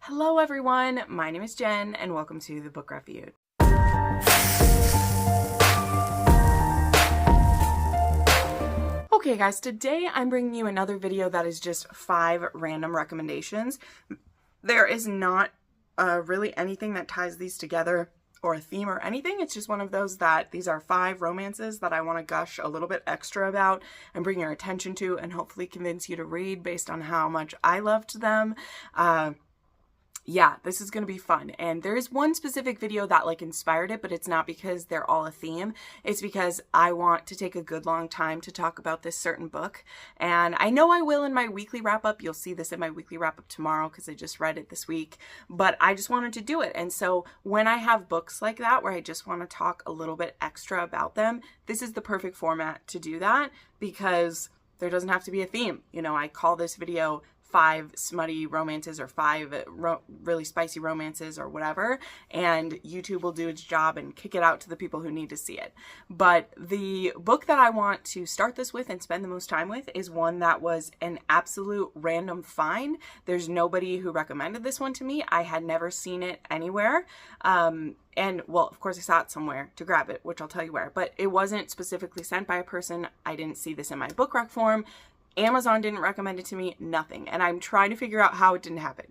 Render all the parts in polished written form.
Hello everyone, my name is Jen and welcome to the Book Reviewed. Okay guys, today I'm bringing you another video that is just 5 random recommendations. There is not really anything that ties these together or a theme or anything. It's just one of those that these are 5 romances that I want to gush a little bit extra about and bring your attention to and hopefully convince you to read based on how much I loved them. Yeah, this is going to be fun. And there is one specific video that inspired it, but it's not because they're all a theme. It's because I want to take a good long time to talk about this certain book. And I know I will in my weekly wrap up. You'll see this in my weekly wrap up tomorrow because I just read it this week, but I just wanted to do it. And so when I have books like that, where I just want to talk a little bit extra about them, this is the perfect format to do that because there doesn't have to be a theme. You know, I call this video 5 smutty romances or 5 really spicy romances or whatever, and YouTube will do its job and kick it out to the people who need to see it. But the book that I want to start this with and spend the most time with is one that was an absolute random find. There's nobody who recommended this one to me. I had never seen it anywhere. And well, of course I saw it somewhere to grab it, which I'll tell you where, but it wasn't specifically sent by a person. I didn't see this in my book rec form. Amazon didn't recommend it to me, nothing. And I'm trying to figure out how it didn't happen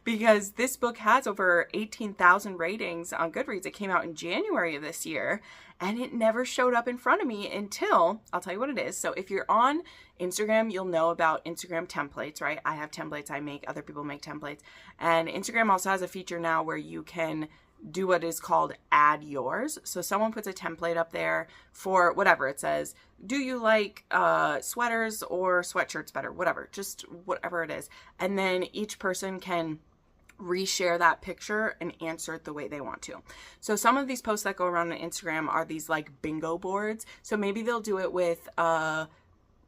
because this book has over 18,000 ratings on Goodreads. It came out in January of this year and it never showed up in front of me until, I'll tell you what it is. So if you're on Instagram, you'll know about Instagram templates, right? I have templates I make, other people make templates. And Instagram also has a feature now where you can do what is called add yours. So someone puts a template up there for whatever it says. Do you like sweaters or sweatshirts better? Whatever, just whatever it is. And then each person can reshare that picture and answer it the way they want to. So some of these posts that go around on Instagram are these bingo boards. So maybe they'll do it with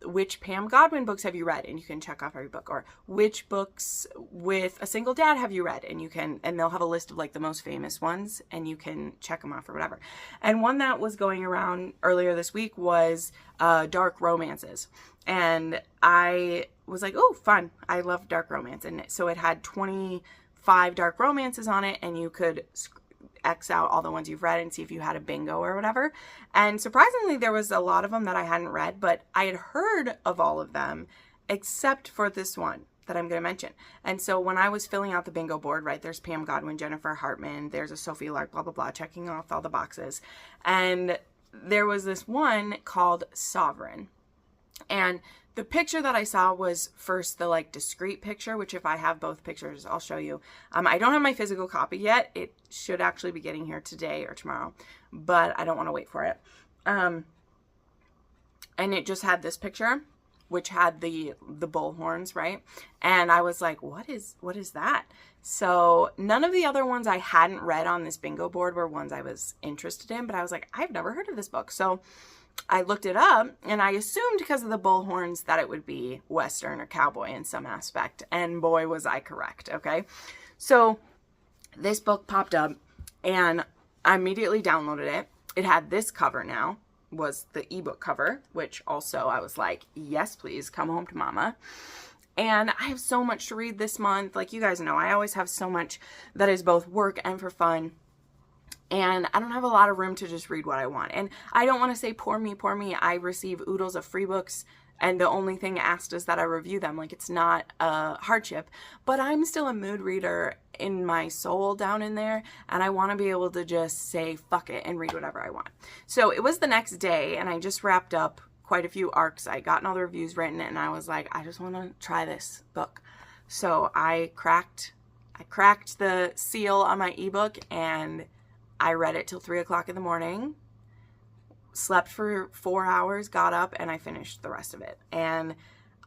which Pam Godwin books have you read, and you can check off every book, or which books with a single dad have you read, and you can, and they'll have a list of the most famous ones and you can check them off or whatever. And one that was going around earlier this week was dark romances, and I was like, oh, fun, I love dark romance. And so it had 25 dark romances on it, and you could X out all the ones you've read and see if you had a bingo or whatever. And surprisingly, there was a lot of them that I hadn't read, but I had heard of all of them except for this one that I'm going to mention. And so when I was filling out the bingo board, right, there's Pam Godwin, Jennifer Hartman, there's a Sophie Lark, blah, blah, blah, checking off all the boxes. And there was this one called Sovereign. And the picture that I saw was first the discrete picture, which if I have both pictures, I'll show you. I don't have my physical copy yet. It should actually be getting here today or tomorrow, but I don't want to wait for it. And it just had this picture, which had the bull horns, right? And I was like, what is that? So none of the other ones I hadn't read on this bingo board were ones I was interested in, but I was like, I've never heard of this book. So I looked it up and I assumed because of the bull horns that it would be Western or cowboy in some aspect. And boy, was I correct. Okay. So this book popped up and I immediately downloaded it. It had this cover now, was the ebook cover, which also I was like, yes, please come home to mama. And I have so much to read this month. Like you guys know, I always have so much that is both work and for fun. And I don't have a lot of room to just read what I want. And I don't want to say, poor me, poor me. I receive oodles of free books, and the only thing asked is that I review them. It's not a hardship. But I'm still a mood reader in my soul down in there, and I want to be able to just say, fuck it, and read whatever I want. So it was the next day, and I just wrapped up quite a few arcs. I gotten all the reviews written, and I was like, I just want to try this book. So I cracked the seal on my ebook, and I read it till 3 o'clock in the morning, slept for 4 hours, got up, and I finished the rest of it. And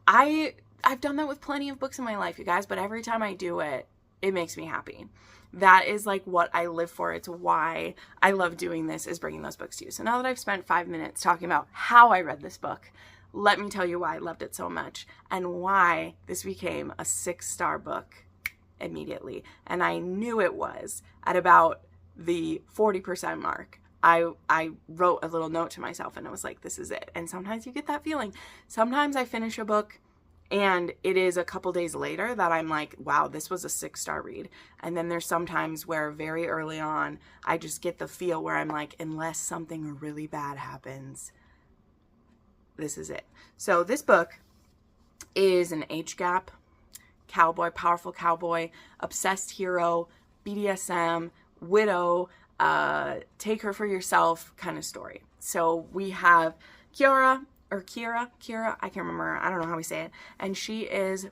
I've done that with plenty of books in my life, you guys, but every time I do it, it makes me happy. That is what I live for. It's why I love doing this, is bringing those books to you. So now that I've spent 5 minutes talking about how I read this book, let me tell you why I loved it so much and why this became a 6-star book immediately. And I knew it was at about the 40% mark. I wrote a little note to myself and I was like, this is it. And sometimes you get that feeling. Sometimes I finish a book And it is a couple days later that I'm like, wow, this was a 6-star read. And then there's sometimes where very early on, I just get the feel where I'm like, unless something really bad happens, this is it. So this book is an age gap, cowboy, powerful cowboy, obsessed hero, BDSM, widow, take her for yourself kind of story. So we have Kira, I can't remember, I don't know how we say it, and she is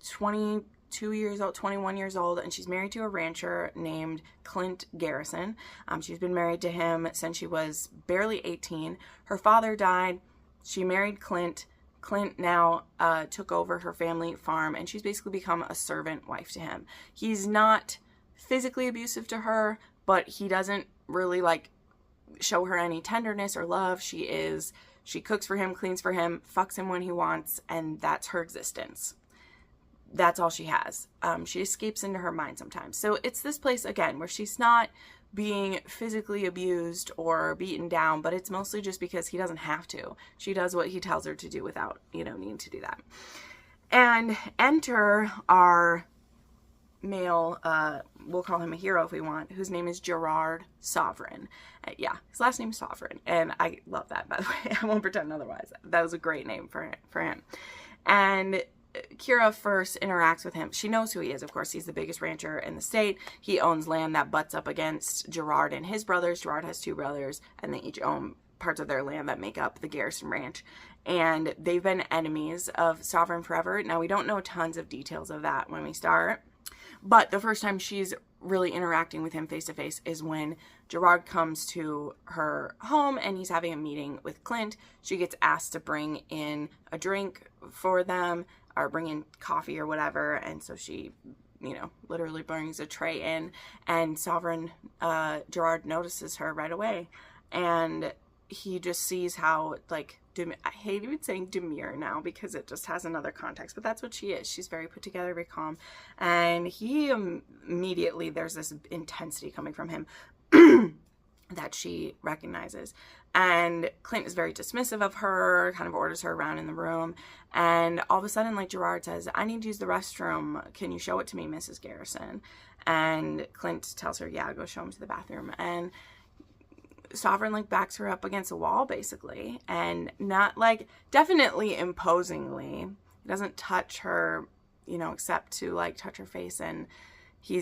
22 years old, 21 years old, and she's married to a rancher named Clint Garrison. She's been married to him since she was barely 18. Her father died. She married Clint. Clint now took over her family farm, and she's basically become a servant wife to him. He's not physically abusive to her, but he doesn't really like show her any tenderness or love. She cooks for him, cleans for him, fucks him when he wants, and that's her existence. That's all she has. She escapes into her mind sometimes. So it's this place, again, where she's not being physically abused or beaten down, but it's mostly just because he doesn't have to. She does what he tells her to do without, needing to do that. And enter our male, we'll call him a hero if we want, whose name is Gerard Sovereign. Yeah, his last name is Sovereign, and I love that, by the way. I won't pretend otherwise. That was a great name for him. And Kira first interacts with him. She knows who he is, of course. He's the biggest rancher in the state. He owns land that butts up against Gerard and his brothers. Gerard has 2 brothers, and they each own parts of their land that make up the Garrison Ranch. And they've been enemies of Sovereign forever. Now, we don't know tons of details of that when we start, but the first time she's really interacting with him face to face is when Gerard comes to her home and he's having a meeting with Clint. She gets asked to bring in a drink for them or bring in coffee or whatever. And so she, literally brings a tray in, and Sovereign, Gerard notices her right away. And he just sees how, like, I hate even saying demure now because it just has another context, but that's what she is. She's very put together, very calm. And he immediately, there's this intensity coming from him that she recognizes. And Clint is very dismissive of her, kind of orders her around in the room. And all of a sudden, like, Gerard says, I need to use the restroom. Can you show it to me, Mrs. Garrison? And Clint tells her, yeah, go show him to the bathroom. And Sovereign, like, backs her up against a wall, basically. And not, like, definitely imposingly. He doesn't touch her, except to, like, touch her face. And he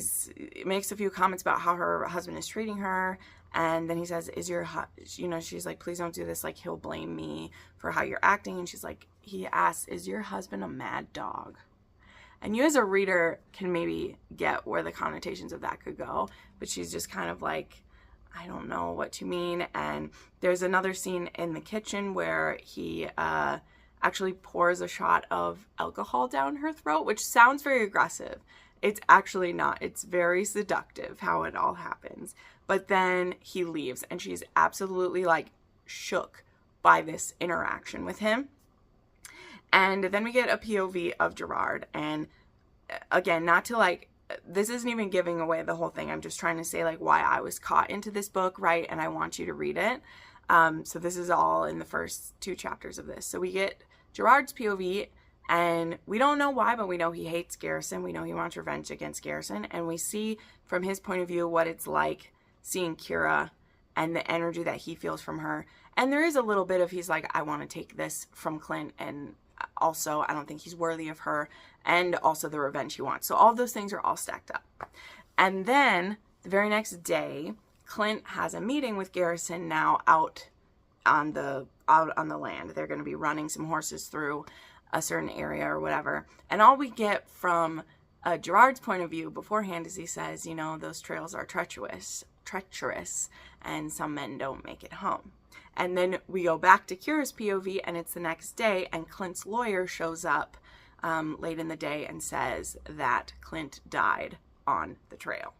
makes a few comments about how her husband is treating her. And then he says, she's like, please don't do this. Like, he'll blame me for how you're acting. And she's like, he asks, is your husband a mad dog? And you as a reader can maybe get where the connotations of that could go. But she's just kind of like, I don't know what you mean. And there's another scene in the kitchen where he actually pours a shot of alcohol down her throat, which sounds very aggressive. It's actually not. It's very seductive how it all happens. But then he leaves, and she's absolutely, like, shook by this interaction with him. And then we get a POV of Gerard. And again, not to, like, this isn't even giving away the whole thing. I'm just trying to say, like, why I was caught into this book, right? And I want you to read it. So this is all in the first 2 chapters of this. So we get Gerard's POV, and we don't know why, but we know he hates Garrison. We know he wants revenge against Garrison. And we see from his point of view what it's like seeing Kira and the energy that he feels from her. And there is a little bit of, he's like, I want to take this from Clint, and also I don't think he's worthy of her, and also the revenge he wants. So all those things are all stacked up. And then the very next day, Clint has a meeting with Garrison now out on the land. They're going to be running some horses through a certain area or whatever. And all we get from Gerard's point of view beforehand is he says, those trails are treacherous, and some men don't make it home. And then we go back to Kira's POV, and it's the next day, and Clint's lawyer shows up late in the day and says that Clint died on the trail.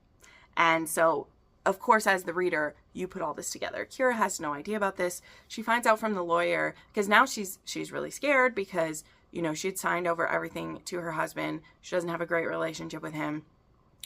And so, of course, as the reader, you put all this together. Kira has no idea about this. She finds out from the lawyer, because now she's really scared because, she'd signed over everything to her husband. She doesn't have a great relationship with him.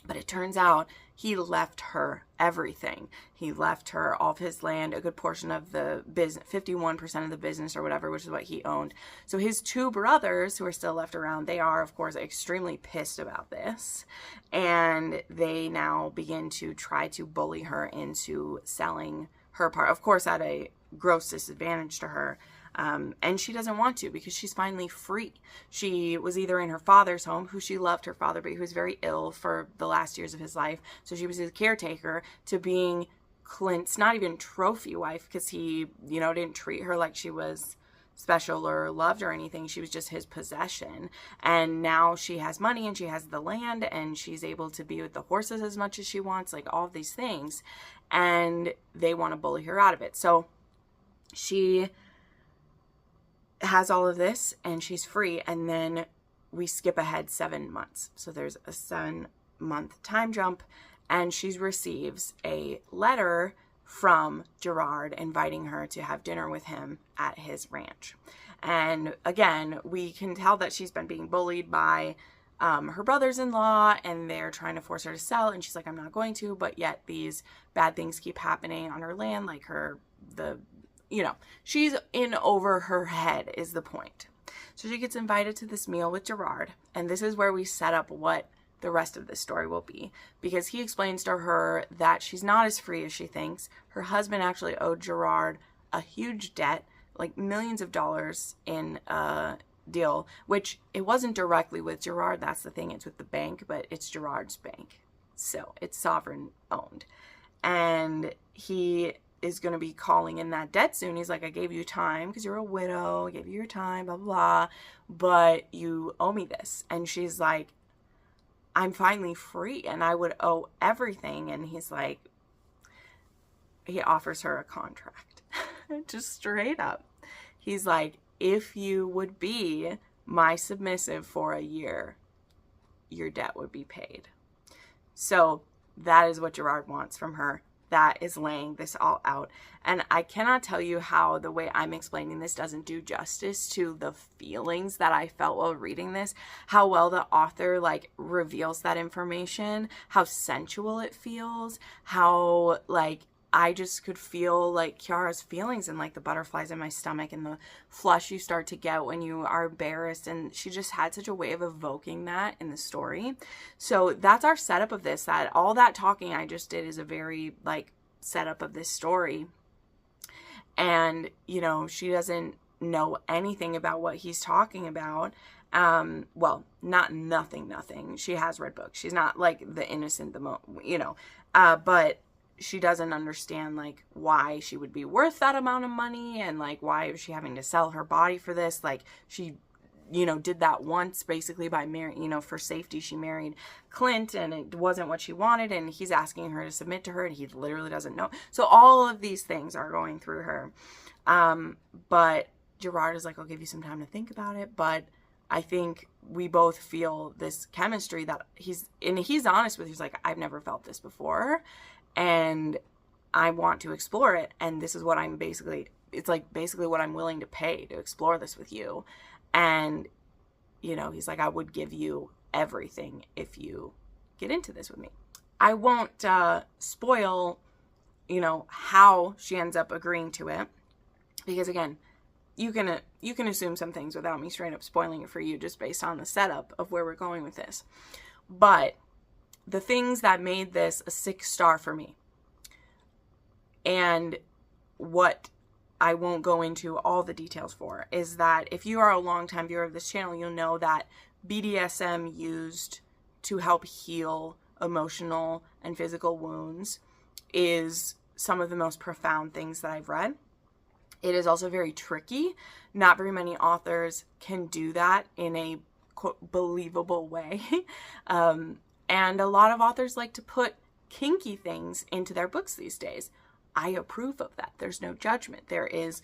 But it turns out he left her everything. He left her all of his land, a good portion of the business, 51% of the business or whatever, which is what he owned. So his two brothers who are still left around, they are, of course, extremely pissed about this. And they now begin to try to bully her into selling her part, of course, at a gross disadvantage to her. And she doesn't want to because she's finally free. She was either in her father's home, who she loved her father, but he was very ill for the last years of his life. So she was his caretaker, to being Clint's not even trophy wife, because he, you know, didn't treat her like she was special or loved or anything. She was just his possession. And now she has money and she has the land and she's able to be with the horses as much as she wants, like all of these things. And they want to bully her out of it. So she has all of this and she's free, and then we skip ahead 7 months. So there's a 7-month time jump, and she receives a letter from Gerard inviting her to have dinner with him at his ranch. And again, we can tell that she's been being bullied by her brothers-in-law, and they're trying to force her to sell, and she's like, I'm not going to, but yet these bad things keep happening on her land, like she's in over her head is the point. So she gets invited to this meal with Gerard, and this is where we set up what the rest of this story will be, because he explains to her that she's not as free as she thinks. Her husband actually owed Gerard a huge debt, like millions of dollars in a deal, which it wasn't directly with Gerard, that's the thing, it's with the bank, but it's Gerard's bank, so it's sovereign owned. And he is going to be calling in that debt soon. He's like, I gave you time because you're a widow, I gave you your time, blah, blah, blah, but you owe me this. And she's like, I'm finally free and I would owe everything. And he's like, he offers her a contract, just straight up. He's like, if you would be my submissive for a year, your debt would be paid. So that is what Gerard wants from her. That is laying this all out. And I cannot tell you how the way I'm explaining this doesn't do justice to the feelings that I felt while reading this, how well the author like reveals that information, how sensual it feels, how like I just could feel like Kiara's feelings and like the butterflies in my stomach and the flush you start to get when you are embarrassed. And she just had such a way of evoking that in the story. So that's our setup of this, that all that talking I just did is a very like setup of this story. And, you know, she doesn't know anything about what he's talking about. Well, nothing. She has read books. She's not like the innocent, but she doesn't understand like why she would be worth that amount of money, and like why is she having to sell her body for this. Like she, did that once basically by marrying, for safety. She married Clint and it wasn't what she wanted, and he's asking her to submit to her and he literally doesn't know. So all of these things are going through her. But Gerard is like, I'll give you some time to think about it. But I think we both feel this chemistry that he's honest with. He's like, I've never felt this before, and I want to explore it. And this is what it's like basically what I'm willing to pay to explore this with you. And, he's like, I would give you everything if you get into this with me. I won't spoil, how she ends up agreeing to it. Because again, you can assume some things without me straight up spoiling it for you, just based on the setup of where we're going with this. But the things that made this a 6-star for me, and what I won't go into all the details for, is that if you are a longtime viewer of this channel, you'll know that BDSM used to help heal emotional and physical wounds is some of the most profound things that I've read. It is also very tricky. Not very many authors can do that in a quote, believable way. And a lot of authors like to put kinky things into their books these days. I approve of that. There's no judgment. There is,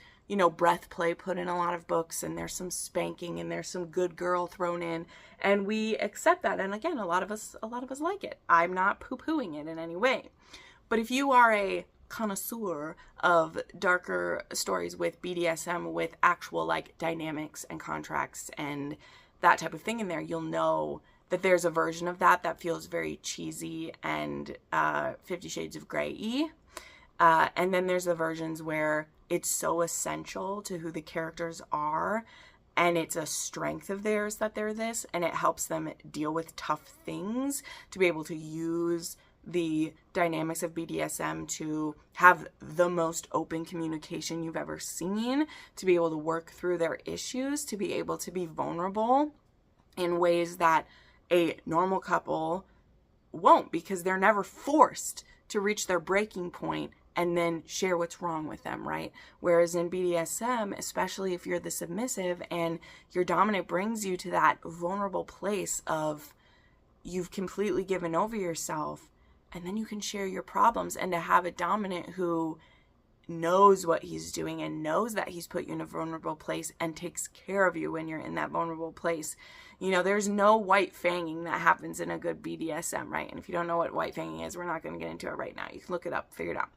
breath play put in a lot of books, and there's some spanking, and there's some good girl thrown in, and we accept that. And again, a lot of us like it. I'm not poo-pooing it in any way. But if you are a connoisseur of darker stories with BDSM, with actual like dynamics and contracts and that type of thing in there, you'll know that there's a version of that that feels very cheesy and 50 Shades of Grey-y. And then there's the versions where it's so essential to who the characters are, and it's a strength of theirs that they're this, and it helps them deal with tough things, to be able to use the dynamics of BDSM to have the most open communication you've ever seen, to be able to work through their issues, to be able to be vulnerable in ways that a normal couple won't, because they're never forced to reach their breaking point and then share what's wrong with them, right? Whereas in BDSM, especially if you're the submissive and your dominant brings you to that vulnerable place of you've completely given over yourself, and then you can share your problems, and to have a dominant who knows what he's doing and knows that he's put you in a vulnerable place and takes care of you when you're in that vulnerable place. You know, there's no white fanging that happens in a good BDSM, right? And if you don't know what white fanging is, we're not going to get into it right now. You can look it up, figure it out.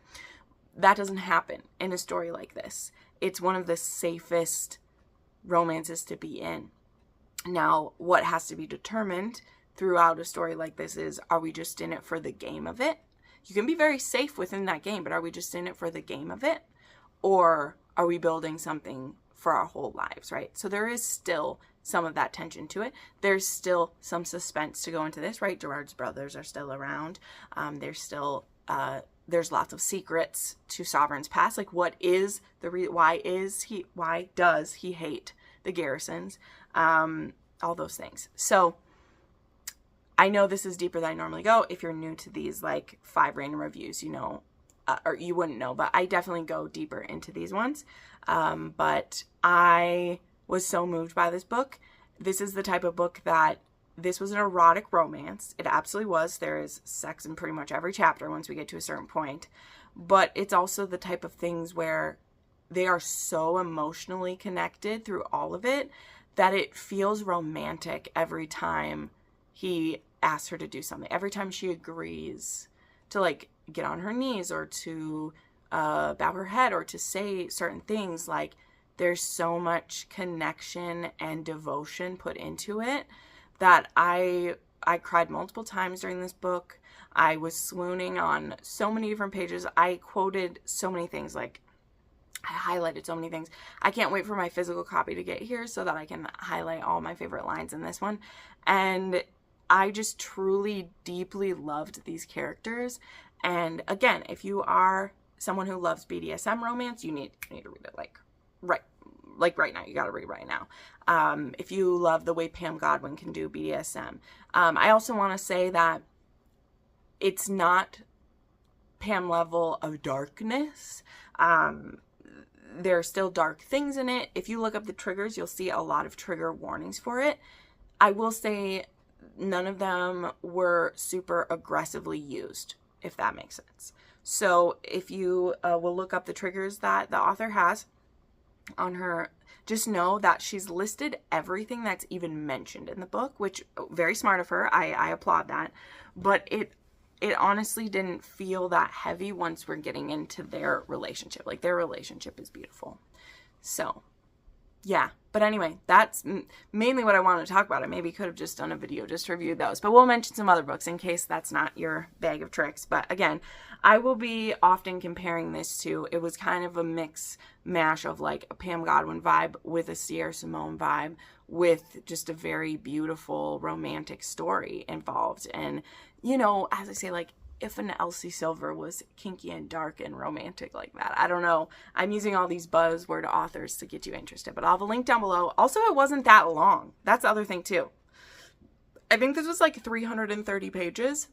That doesn't happen in a story like this. It's one of the safest romances to be in. Now, what has to be determined throughout a story like this is, are we just in it for the game of it? You can be very safe within that game, but are we just in it for the game of it? Or are we building something for our whole lives, right? So there is still some of that tension to it. There's still some suspense to go into this, right? Gerard's brothers are still around. There's lots of secrets to Sovereign's past. Like, what is why does he hate the Garrisons? All those things. So I know this is deeper than I normally go. If you're new to these like 5 random reviews, you know, or you wouldn't know, but I definitely go deeper into these ones. But I was so moved by this book. This is the type of book that, this was an erotic romance. It absolutely was. There is sex in pretty much every chapter once we get to a certain point. But it's also the type of things where they are so emotionally connected through all of it that it feels romantic every time he asks her to do something. Every time she agrees to like get on her knees or to bow her head or to say certain things, like there's so much connection and devotion put into it that I cried multiple times during this book. I was swooning on so many different pages. I quoted so many things, like I highlighted so many things. I can't wait for my physical copy to get here so that I can highlight all my favorite lines in this one. And I just truly, deeply loved these characters. And again, if you are someone who loves BDSM romance, you need to read it like right now. You got to read right now. If you love the way Pam Godwin can do BDSM. I also want to say that it's not Pam level of darkness. There are still dark things in it. If you look up the triggers, you'll see a lot of trigger warnings for it. I will say none of them were super aggressively used, if that makes sense. So if you will look up the triggers that the author has on her, just know that she's listed everything that's even mentioned in the book, which very smart of her. I applaud that. But it honestly didn't feel that heavy once we're getting into their relationship. Like, their relationship is beautiful. So yeah, but anyway, that's mainly what I wanted to talk about. I maybe could have just done a video just to review those, but we'll mention some other books in case that's not your bag of tricks. But again, I will be often comparing this to, it was kind of a mix mash of like a Pam Godwin vibe with a Sierra Simone vibe with just a very beautiful romantic story involved. And, you know, as I say, like, if an Elsie Silver was kinky and dark and romantic like that. I don't know. I'm using all these buzzword authors to get you interested, but I'll have a link down below. Also, it wasn't that long. That's the other thing too. I think this was like 330 pages.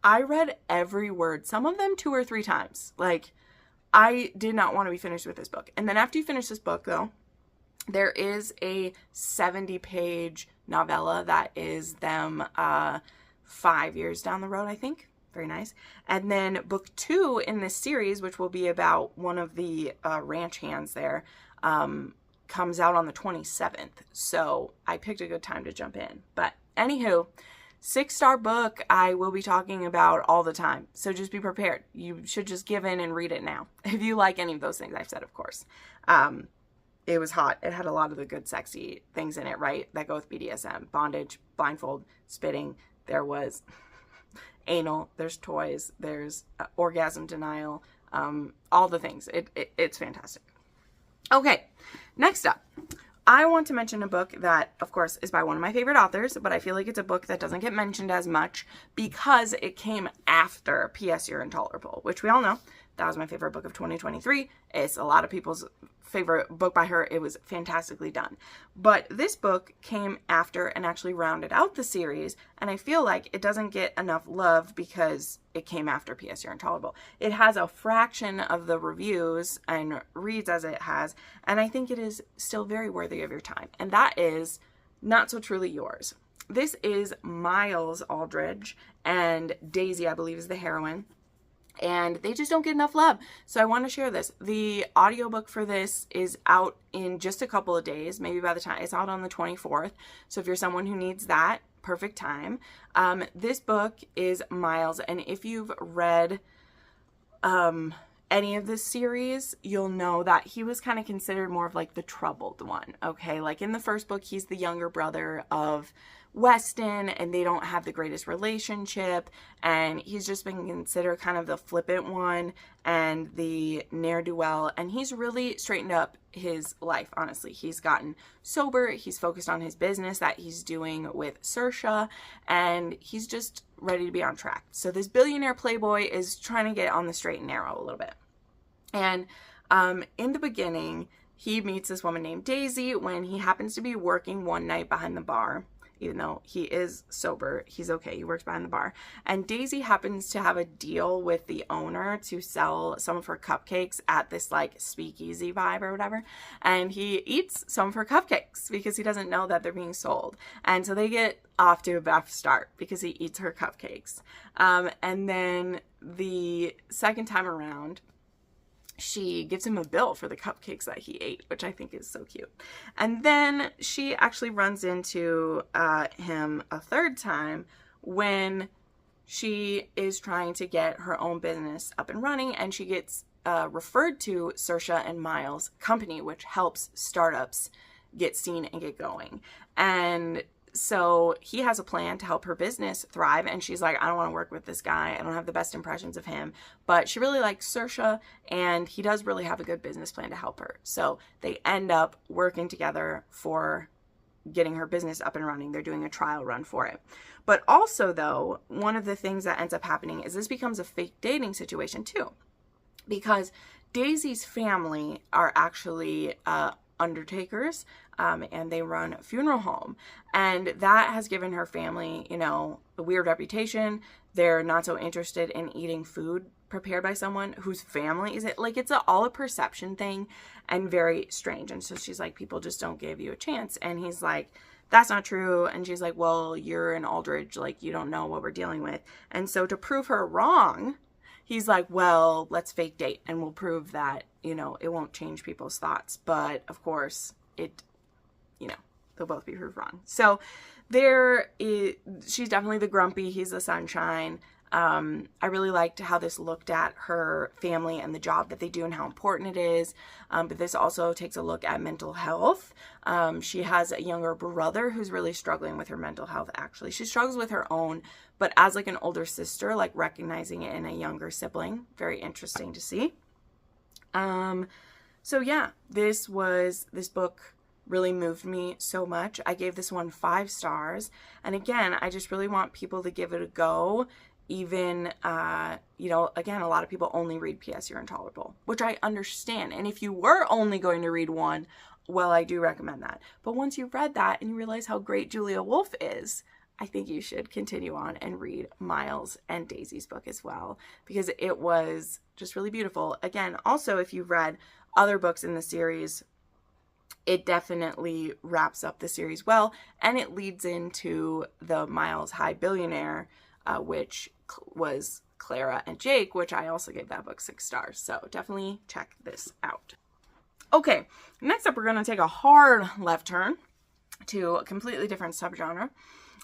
I read every word, some of them 2 or 3 times. Like, I did not want to be finished with this book. And then after you finish this book though, there is a 70-page novella that is them 5 years down the road, I think. Very nice. And then book 2 in this series, which will be about one of the ranch hands there, comes out on the 27th. So I picked a good time to jump in. But anywho, 6-star book I will be talking about all the time. So just be prepared. You should just give in and read it now. If you like any of those things I've said, of course. it was hot. It had a lot of the good sexy things in it, right? That go with BDSM. Bondage, blindfold, spitting. There was anal, there's toys, there's orgasm denial, all the things. It's fantastic. Okay, next up, I want to mention a book that, of course, is by one of my favorite authors, but I feel like it's a book that doesn't get mentioned as much because it came after P.S. You're Intolerable, which we all know. That was my favorite book of 2023. It's a lot of people's favorite book by her. It was fantastically done. But this book came after and actually rounded out the series, and I feel like it doesn't get enough love because it came after P.S. You're Intolerable. It has a fraction of the reviews and reads as it has, and I think it is still very worthy of your time. And that is Not So Truly Yours. This is Miles Aldridge, and Daisy, I believe, is the heroine. And they just don't get enough love. So I want to share this. The audiobook for this is out in just a couple of days, maybe by the time it's out on the 24th. So if you're someone who needs that, perfect time. This book is Miles, and if you've read any of this series, you'll know that he was kind of considered more of like the troubled one, okay? Like in the first book, he's the younger brother of Weston, and they don't have the greatest relationship, and he's just been considered kind of the flippant one and the ne'er-do-well, and he's really straightened up his life, honestly. He's gotten sober, he's focused on his business that he's doing with Saoirse, and he's just ready to be on track. So this billionaire playboy is trying to get on the straight and narrow a little bit. And in the beginning, he meets this woman named Daisy when he happens to be working one night behind the bar. Even though he is sober, he's okay. He works behind the bar. And Daisy happens to have a deal with the owner to sell some of her cupcakes at this like speakeasy vibe or whatever. And he eats some of her cupcakes because he doesn't know that they're being sold. And so they get off to a rough start because he eats her cupcakes. And then the second time around, she gives him a bill for the cupcakes that he ate, which I think is so cute. And then she actually runs into him a third time when she is trying to get her own business up and running, and she gets referred to Saoirse and Miles' company, which helps startups get seen and get going. And so he has a plan to help her business thrive, and she's like, I don't want to work with this guy. I don't have the best impressions of him. But she really likes Saoirse, and he does really have a good business plan to help her. So they end up working together for getting her business up and running. They're doing a trial run for it. But also, though, one of the things that ends up happening is this becomes a fake dating situation, too. Because Daisy's family are actually undertakers, and they run a funeral home, and that has given her family, you know, a weird reputation. They're not so interested in eating food prepared by someone whose family is it. Like, it's all a perception thing and very strange. And so she's like, people just don't give you a chance. And he's like, that's not true. And she's like, well, you're an Aldridge, like, you don't know what we're dealing with. And so to prove her wrong, he's like, well, let's fake date and we'll prove that, you know, it won't change people's thoughts. But of course, it, you know, they'll both be proved wrong. So she's definitely the grumpy, he's the sunshine. I really liked how this looked at her family and the job that they do and how important it is. But this also takes a look at mental health. She has a younger brother who's really struggling with her mental health, actually. She struggles with her own, but as like an older sister, like recognizing it in a younger sibling. Very interesting to see. So yeah, this book really moved me so much. I gave this one 5 stars. And again, I just really want people to give it a go. Even, you know, again, a lot of people only read P.S. You're Intolerable, which I understand. And if you were only going to read one, well, I do recommend that. But once you've read that and you realize how great Julia Wolf is, I think you should continue on and read Miles and Daisy's book as well, because it was just really beautiful. Again, also, if you've read other books in the series, it definitely wraps up the series well, and it leads into the Miles High Billionaire, which was Clara and Jake, which I also gave that book 6 stars. So definitely check this out. Okay, next up, we're going to take a hard left turn to a completely different subgenre.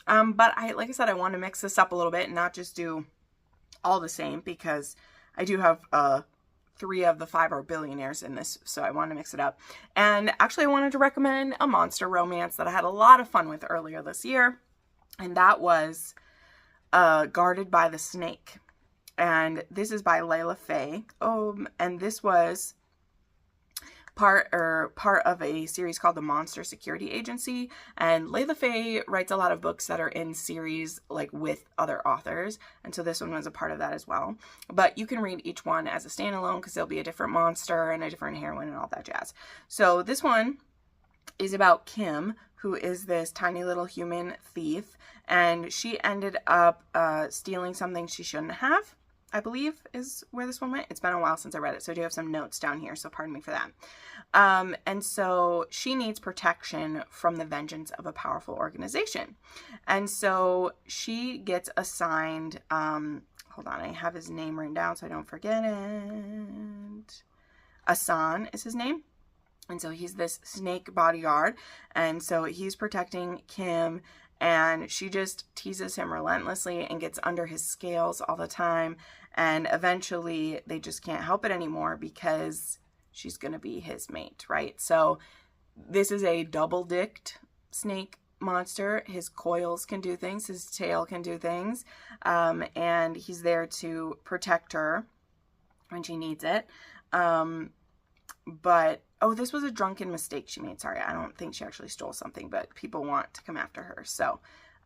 But like I said, I want to mix this up a little bit and not just do all the same, because I do have 3 of the 5 are billionaires in this, so I want to mix it up. And actually, I wanted to recommend a monster romance that I had a lot of fun with earlier this year, and that was Guarded by the Snake. And this is by Layla Faye. And this was part of a series called The Monster Security Agency. And Layla Faye writes a lot of books that are in series like with other authors. And so this one was a part of that as well. But you can read each one as a standalone because there'll be a different monster and a different heroine and all that jazz. So this one is about Kim, who is this tiny little human thief. And she ended up stealing something she shouldn't have, I believe is where this one went. It's been a while since I read it, so I do have some notes down here, so pardon me for that. And so she needs protection from the vengeance of a powerful organization. And so she gets assigned, hold on, I have his name written down so I don't forget it. Asan is his name. And so he's this snake bodyguard. And so he's protecting Kim, and she just teases him relentlessly and gets under his scales all the time. And eventually they just can't help it anymore because she's going to be his mate, right? So this is a double-dicked snake monster. His coils can do things. His tail can do things. And he's there to protect her when she needs it. But, oh, this was a drunken mistake she made. Sorry, I don't think she actually stole something, but people want to come after her. So,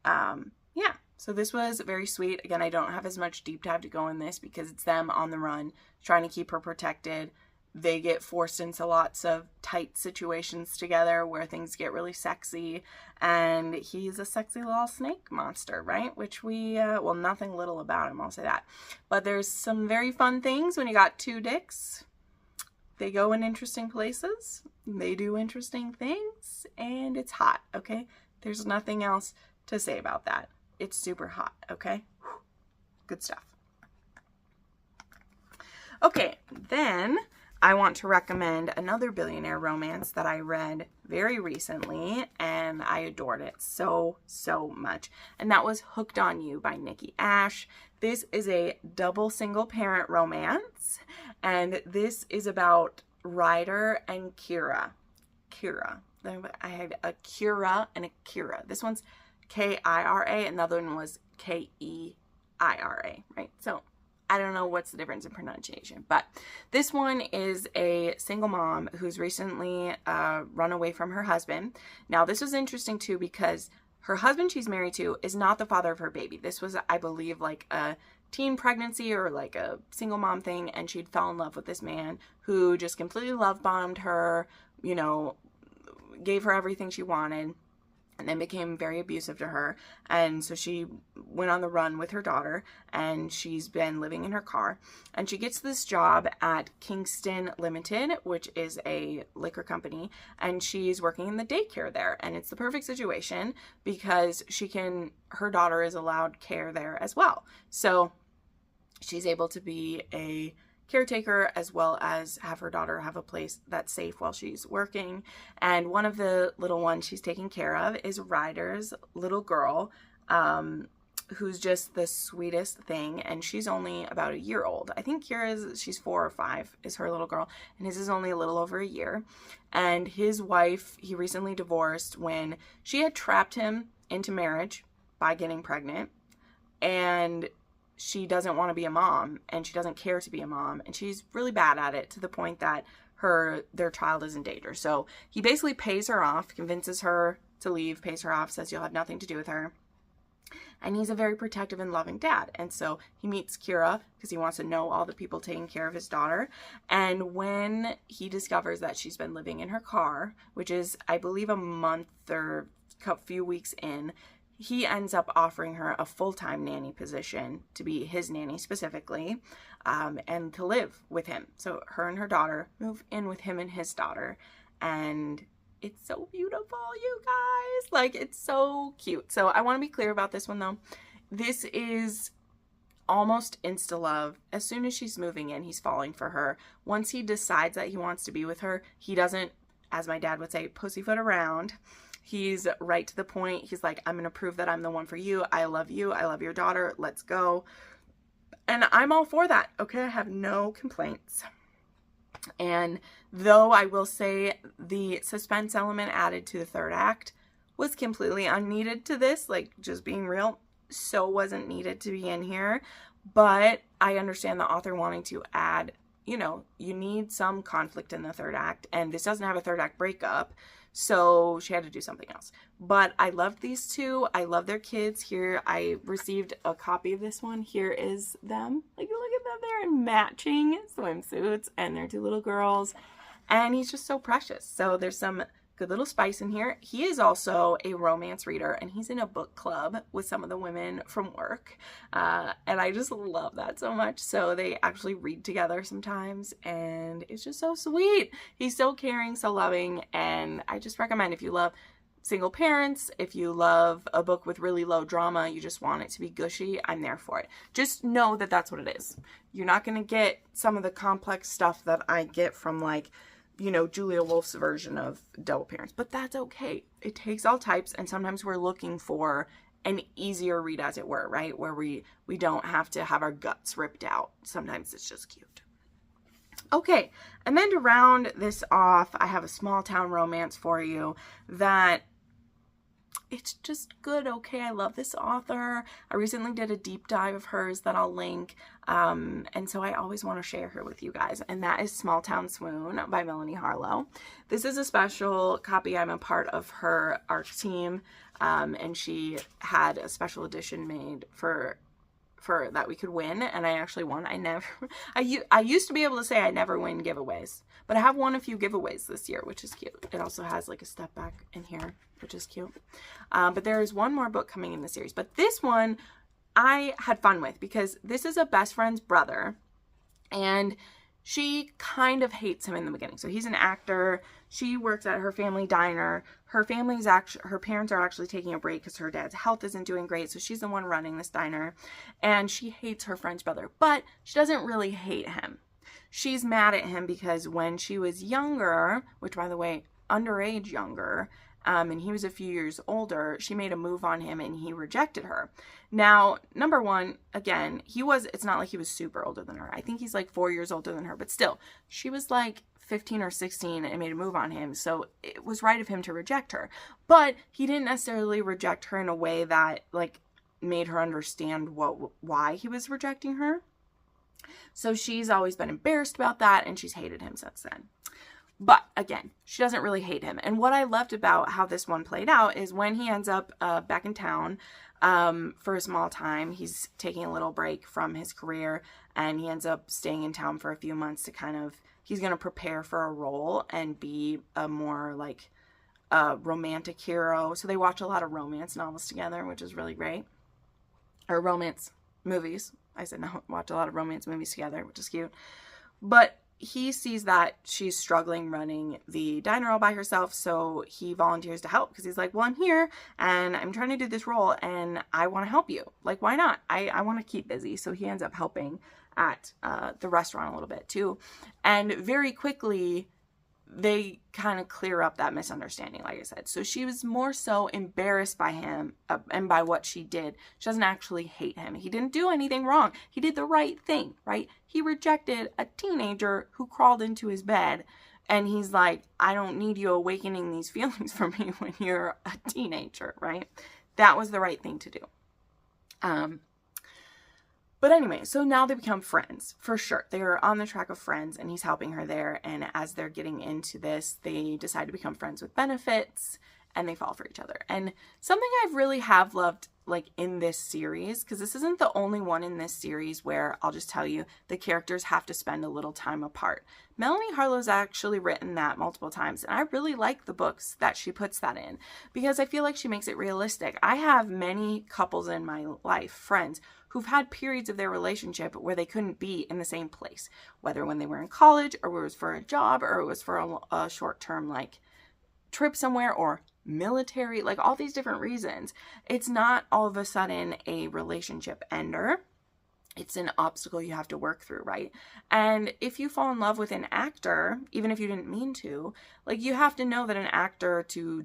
yeah. So this was very sweet. Again, I don't have as much deep dive to go in this because it's them on the run, trying to keep her protected. They get forced into lots of tight situations together where things get really sexy. And he's a sexy little snake monster, right? Which we, well, nothing little about him, I'll say that. But there's some very fun things when you got 2 dicks. They go in interesting places, they do interesting things, and it's hot, okay? There's nothing else to say about that. It's super hot, okay? Good stuff. Okay, then I want to recommend another billionaire romance that I read very recently, and I adored it so, so much. And that was Hooked on You by Nikki Ash. This is a double single parent romance, and this is about Ryder and Kira. I had a Kira and a Kira. This one's K-I-R-A, and the other one was K-E-I-R-A, right? So I don't know what's the difference in pronunciation, but this one is a single mom who's recently run away from her husband. Now, this was interesting too because her husband she's married to is not the father of her baby. This was, I believe, like a teen pregnancy or like a single mom thing, and she'd fell in love with this man who just completely love bombed her, you know, gave her everything she wanted, and then became very abusive to her. And so she went on the run with her daughter, and she's been living in her car. And she gets this job at Kingston Limited, which is a liquor company, and she's working in the daycare there. And it's the perfect situation because her daughter is allowed care there as well. So she's able to be a caretaker as well as have her daughter have a place that's safe while she's working. And one of the little ones she's taking care of is Ryder's little girl, who's just the sweetest thing, and she's only about a year old. I think she's 4 or 5 is her little girl, and his is only a little over a year. And his wife, he recently divorced when she had trapped him into marriage by getting pregnant, and she doesn't want to be a mom, and she doesn't care to be a mom, and she's really bad at it to the point that their child is in danger. So he basically pays her off, convinces her to leave, pays her off, says you'll have nothing to do with her. And he's a very protective and loving dad. And so he meets Kira because he wants to know all the people taking care of his daughter. And when he discovers that she's been living in her car, which is, I believe, a month or a few weeks in, he ends up offering her a full-time nanny position to be his nanny specifically, and to live with him. So her and her daughter move in with him and his daughter. And it's so beautiful, you guys. Like, it's so cute. So I want to be clear about this one, though. This is almost insta-love. As soon as she's moving in, he's falling for her. Once he decides that he wants to be with her, he doesn't, as my dad would say, pussyfoot around. He's right to the point. He's like, I'm going to prove that I'm the one for you. I love you. I love your daughter. Let's go. And I'm all for that. Okay, I have no complaints. And though I will say the suspense element added to the third act was completely unneeded to this, like just being real, so wasn't needed to be in here. But I understand the author wanting to add, you know, you need some conflict in the third act, and this doesn't have a third act breakup, so she had to do something else. But I loved these two. I love their kids. Here, I received a copy of this one. Here is them. Like, look at them. They're in matching swimsuits, and they're two little girls, and he's just so precious. So there's some good little spice in here. He is also a romance reader, and he's in a book club with some of the women from work, and I just love that so much. So they actually read together sometimes, and it's just so sweet. He's so caring, so loving, and I just recommend, if you love single parents, if you love a book with really low drama, you just want it to be gushy, I'm there for it. Just know that that's what it is. You're not going to get some of the complex stuff that I get from, like, you know, Julia Wolf's version of Double Parents, but that's okay. It takes all types, and sometimes we're looking for an easier read, as it were, right? Where we don't have to have our guts ripped out. Sometimes it's just cute. Okay, and then to round this off, I have a small town romance for you that it's just good. Okay, I love this author. I recently did a deep dive of hers that I'll link, and so I always want to share her with you guys, and that is Small Town Swoon by Melanie Harlow. This is a special copy. I'm a part of her art team, and she had a special edition made for that we could win, and I actually won. I used to be able to say I never win giveaways, but I have won a few giveaways this year, which is cute. It also has like a step back in here, which is cute. But there is one more book coming in the series, but this one I had fun with because this is a best friend's brother, and she kind of hates him in the beginning. So he's an actor. She works at her family diner. Her parents are actually taking a break because her dad's health isn't doing great. So she's the one running this diner, and she hates her friend's brother, but she doesn't really hate him. She's mad at him because when she was younger, which, by the way, underage younger, and he was a few years older, she made a move on him and he rejected her. Now, number one, again, it's not like he was super older than her. I think he's like 4 years older than her, but still, she was like 15 or 16 and made a move on him. So it was right of him to reject her, but he didn't necessarily reject her in a way that like made her understand why he was rejecting her. So she's always been embarrassed about that, and she's hated him since then. But again, she doesn't really hate him. And what I loved about how this one played out is when he ends up back in town for a small time, he's taking a little break from his career, and he ends up staying in town for a few months to he's going to prepare for a role and be a more like romantic hero. So they watch a lot of romance novels together, which is really great. Or romance movies. I said no, watch a lot of romance movies together, which is cute. But he sees that she's struggling running the diner all by herself, so he volunteers to help because he's like, well, I'm here and I'm trying to do this role and I want to help you. Like, why not? I want to keep busy. So he ends up helping at the restaurant a little bit too. And very quickly, they kind of clear up that misunderstanding, like I said. So she was more so embarrassed by him and by what she did. She doesn't actually hate him. He didn't do anything wrong. He did the right thing, right? He rejected a teenager who crawled into his bed, and he's like, I don't need you awakening these feelings for me when you're a teenager, right? That was the right thing to do. But anyway, so now they become friends, for sure. They are on the track of friends, and he's helping her there. And as they're getting into this, they decide to become friends with benefits, and they fall for each other. And something I've really have loved, like, in this series, because this isn't the only one in this series where, I'll just tell you, the characters have to spend a little time apart. Melanie Harlow's actually written that multiple times, and I really like the books that she puts that in, because I feel like she makes it realistic. I have many couples in my life, friends, who've had periods of their relationship where they couldn't be in the same place, whether when they were in college, or it was for a job, or it was for a short-term, like, trip somewhere, or military, like all these different reasons. It's not all of a sudden a relationship ender. It's an obstacle you have to work through, right? And if you fall in love with an actor, even if you didn't mean to, like, you have to know that an actor to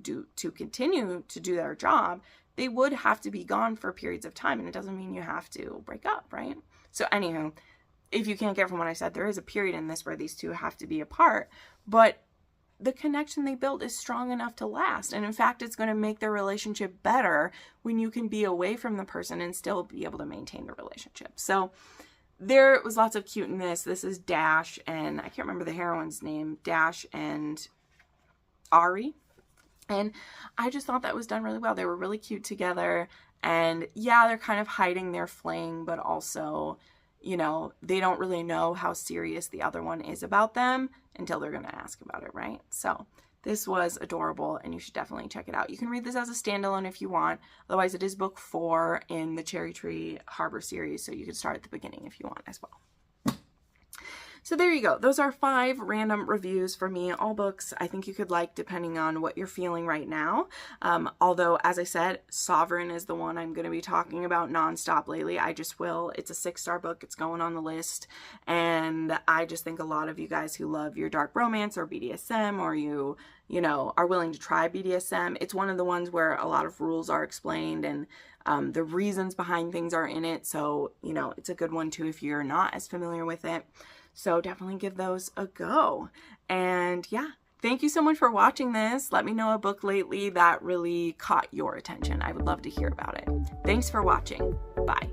continue to do their job, they would have to be gone for periods of time, and it doesn't mean you have to break up, right? So anywho, if you can't get from what I said, there is a period in this where these two have to be apart, but the connection they built is strong enough to last. And in fact, it's going to make their relationship better when you can be away from the person and still be able to maintain the relationship. So there was lots of cute in this. This is Dash and I can't remember the heroine's name, Dash and Ari. And I just thought that was done really well. They were really cute together. And yeah, they're kind of hiding their fling, but also, you know, they don't really know how serious the other one is about them until they're going to ask about it, right? So this was adorable and you should definitely check it out. You can read this as a standalone if you want. Otherwise, it is book 4 in the Cherry Tree Harbor series, so you can start at the beginning if you want as well. So there you go. Those are 5 random reviews for me. All books I think you could like depending on what you're feeling right now. Although, as I said, Sovereign is the one I'm going to be talking about nonstop lately. I just will. It's a 6-star book. It's going on the list. And I just think a lot of you guys who love your dark romance or BDSM, or you know, are willing to try BDSM, it's one of the ones where a lot of rules are explained and the reasons behind things are in it. So, you know, it's a good one too if you're not as familiar with it. So definitely give those a go. And yeah, thank you so much for watching this. Let me know a book lately that really caught your attention. I would love to hear about it. Thanks for watching. Bye.